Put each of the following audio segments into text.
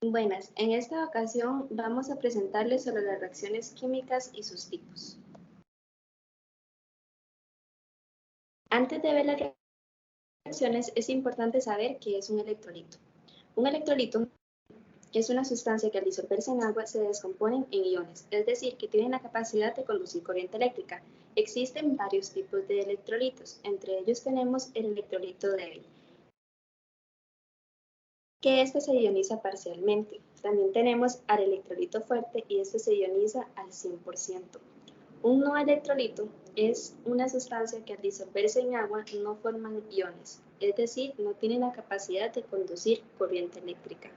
Buenas, en esta ocasión vamos a presentarles sobre las reacciones químicas y sus tipos. Antes de ver las reacciones es importante saber qué es un electrolito. Un electrolito es una sustancia que al disolverse en agua se descomponen en iones, es decir, que tienen la capacidad de conducir corriente eléctrica. Existen varios tipos de electrolitos, entre ellos tenemos el electrolito débil, que este se ioniza parcialmente. También tenemos al electrolito fuerte y este se ioniza al 100%. Un no electrolito es una sustancia que al disolverse en agua no forman iones, es decir, no tiene la capacidad de conducir corriente eléctrica.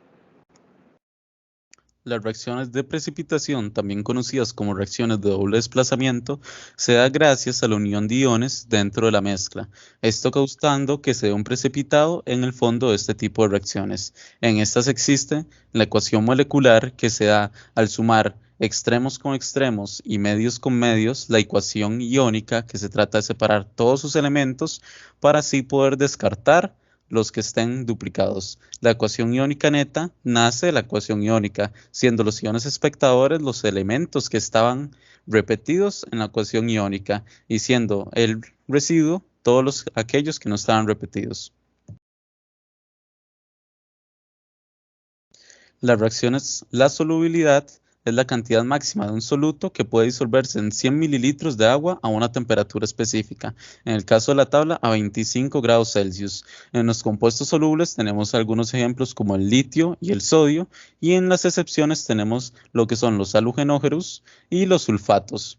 Las reacciones de precipitación, también conocidas como reacciones de doble desplazamiento, se da gracias a la unión de iones dentro de la mezcla, esto causando que se dé un precipitado en el fondo de este tipo de reacciones. En estas existe la ecuación molecular que se da al sumar extremos con extremos y medios con medios, la ecuación iónica que se trata de separar todos sus elementos para así poder descartar los que estén duplicados. La ecuación iónica neta nace de la ecuación iónica, siendo los iones espectadores los elementos que estaban repetidos en la ecuación iónica y siendo el residuo todos aquellos que no estaban repetidos. Las reacciones, la solubilidad es la cantidad máxima de un soluto que puede disolverse en 100 mililitros de agua a una temperatura específica. En el caso de la tabla, a 25 grados Celsius. En los compuestos solubles tenemos algunos ejemplos como el litio y el sodio, y en las excepciones tenemos lo que son los halogenogeros y los sulfatos.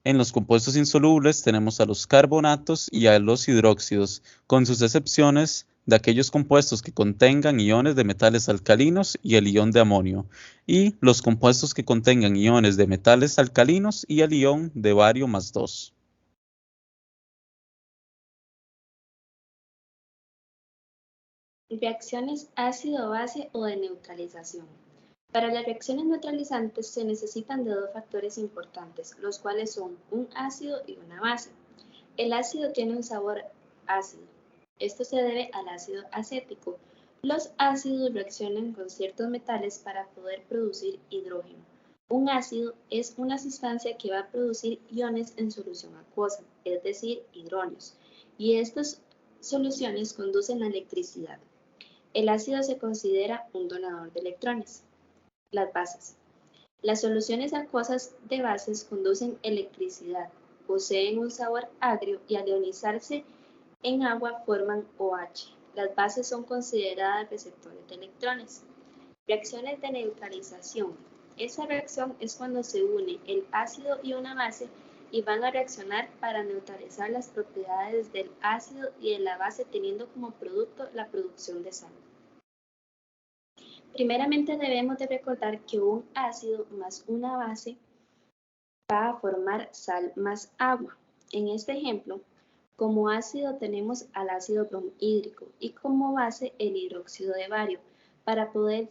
En los compuestos insolubles tenemos a los carbonatos y a los hidróxidos, con sus excepciones de aquellos compuestos que contengan iones de metales alcalinos y el ion de amonio, y los compuestos que contengan iones de metales alcalinos y el ion de bario más 2. Reacciones ácido-base o de neutralización. Para las reacciones neutralizantes se necesitan de dos factores importantes, los cuales son un ácido y una base. El ácido tiene un sabor ácido. Esto se debe al ácido acético. Los ácidos reaccionan con ciertos metales para poder producir hidrógeno. Un ácido es una sustancia que va a producir iones en solución acuosa, es decir, hidrógenos, y estas soluciones conducen la electricidad. El ácido se considera un donador de electrones. Las bases. Las soluciones acuosas de bases conducen electricidad, poseen un sabor agrio y al ionizarse en agua forman OH. Las bases son consideradas receptores de electrones. Reacciones de neutralización. Esa reacción es cuando se une el ácido y una base y van a reaccionar para neutralizar las propiedades del ácido y de la base teniendo como producto la producción de sal. Primeramente debemos de recordar que un ácido más una base va a formar sal más agua. En este ejemplo, como ácido tenemos al ácido bromhídrico y como base el hidróxido de bario. Para poder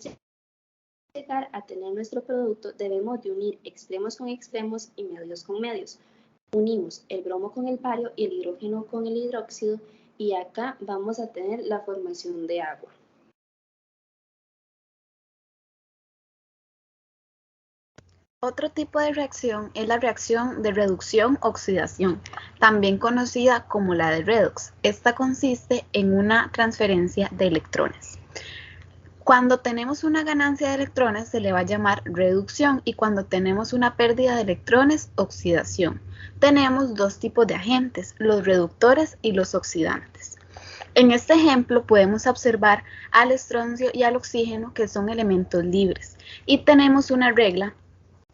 llegar a tener nuestro producto debemos de unir extremos con extremos y medios con medios. Unimos el bromo con el bario y el hidrógeno con el hidróxido y acá vamos a tener la formación de agua. Otro tipo de reacción es la reacción de reducción-oxidación, también conocida como la de redox. Esta consiste en una transferencia de electrones. Cuando tenemos una ganancia de electrones se le va a llamar reducción y cuando tenemos una pérdida de electrones, oxidación. Tenemos dos tipos de agentes, los reductores y los oxidantes. En este ejemplo podemos observar al estroncio y al oxígeno que son elementos libres y tenemos una regla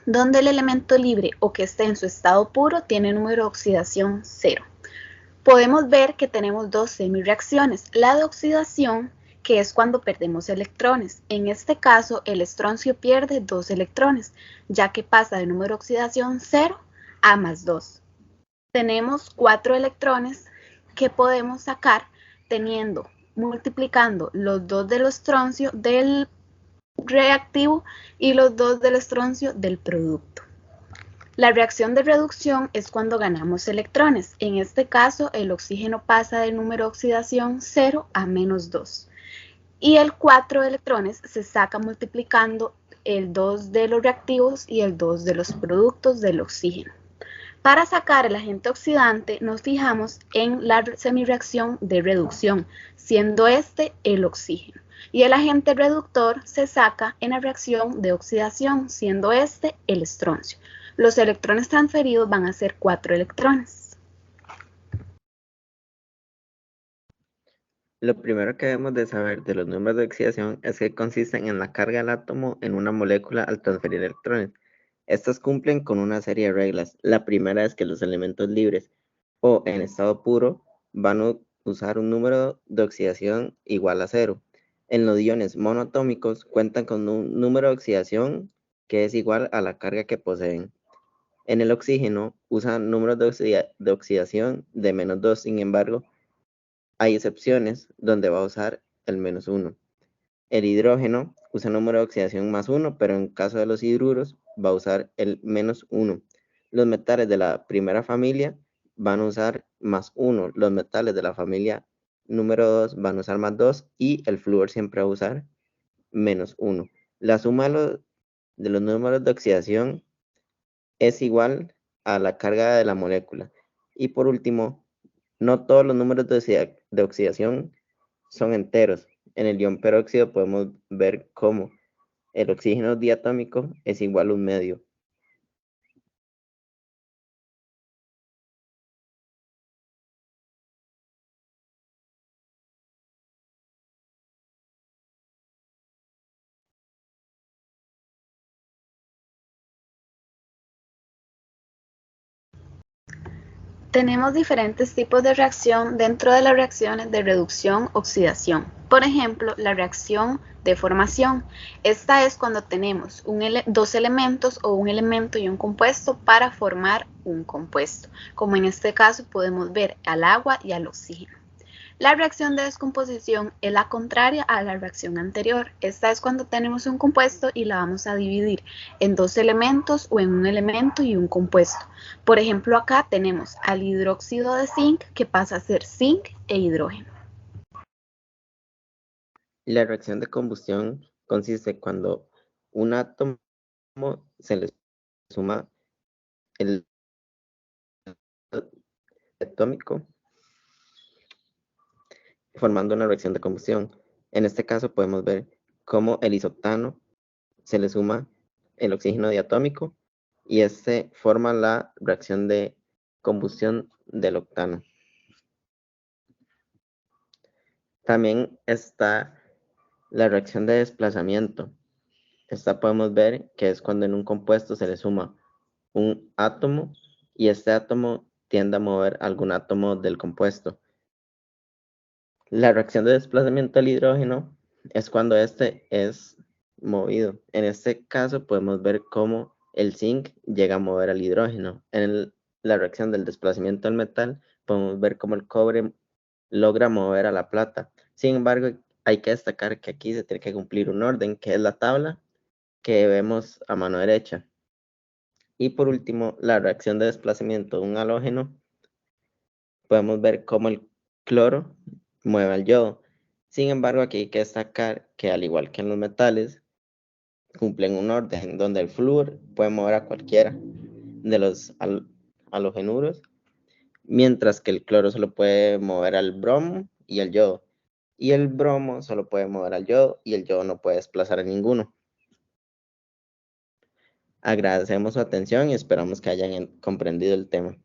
donde el elemento libre o que esté en su estado puro tiene número de oxidación 0. Podemos ver que tenemos dos semireacciones, la de oxidación, que es cuando perdemos electrones. En este caso, el estroncio pierde 2 electrones, ya que pasa de número de oxidación 0 a más 2. Tenemos 4 electrones que podemos sacar multiplicando los 2 del estroncio del reactivo y los 2 del estroncio del producto. La reacción de reducción es cuando ganamos electrones. En este caso, el oxígeno pasa del número de oxidación 0 a menos 2. Y el 4 de electrones se saca multiplicando el 2 de los reactivos y el 2 de los productos del oxígeno. Para sacar el agente oxidante nos fijamos en la semireacción de reducción, siendo este el oxígeno. Y el agente reductor se saca en la reacción de oxidación, siendo este el estroncio. Los electrones transferidos van a ser 4 electrones. Lo primero que debemos de saber de los números de oxidación es que consisten en la carga del átomo en una molécula al transferir electrones. Estas cumplen con una serie de reglas. La primera es que los elementos libres o en estado puro van a usar un número de oxidación igual a 0. En los iones monoatómicos cuentan con un número de oxidación que es igual a la carga que poseen. En el oxígeno usan números de oxidación de -2, sin embargo, hay excepciones donde va a usar el -1. El hidrógeno usa número de oxidación +1, pero en caso de los hidruros va a usar el -1. Los metales de la primera familia van a usar +1. Los metales de la familia número 2 van a usar +2 y el flúor siempre va a usar -1. La suma de los números de oxidación es igual a la carga de la molécula. Y por último, no todos los números de oxidación son enteros. En el ion peróxido podemos ver cómo el oxígeno diatómico es igual a 1/2. Tenemos diferentes tipos de reacción dentro de las reacciones de reducción-oxidación. Por ejemplo, la reacción de formación. Esta es cuando tenemos dos elementos o un elemento y un compuesto para formar un compuesto, como en este caso podemos ver al agua y al oxígeno. La reacción de descomposición es la contraria a la reacción anterior. Esta es cuando tenemos un compuesto y la vamos a dividir en dos elementos o en un elemento y un compuesto. Por ejemplo, acá tenemos al hidróxido de zinc que pasa a ser zinc e hidrógeno. La reacción de combustión consiste cuando un átomo se le suma el atómico formando una reacción de combustión. En este caso podemos ver cómo el isoctano se le suma el oxígeno diatómico y este forma la reacción de combustión del octano. También está la reacción de desplazamiento. Esta podemos ver que es cuando en un compuesto se le suma un átomo y este átomo tiende a mover algún átomo del compuesto. La reacción de desplazamiento del hidrógeno es cuando este es movido. En este caso podemos ver cómo el zinc llega a mover al hidrógeno. En la reacción del desplazamiento del metal podemos ver cómo el cobre logra mover a la plata. Sin embargo, hay que destacar que aquí se tiene que cumplir un orden, que es la tabla que vemos a mano derecha. Y por último, la reacción de desplazamiento de un halógeno, podemos ver cómo el cloro mueve al yodo. Sin embargo, aquí hay que destacar que al igual que en los metales, cumplen un orden donde el flúor puede mover a cualquiera de los halogenuros, mientras que el cloro solo puede mover al bromo y al yodo. Y el bromo solo puede mover al yodo y el yodo no puede desplazar a ninguno. Agradecemos su atención y esperamos que hayan comprendido el tema.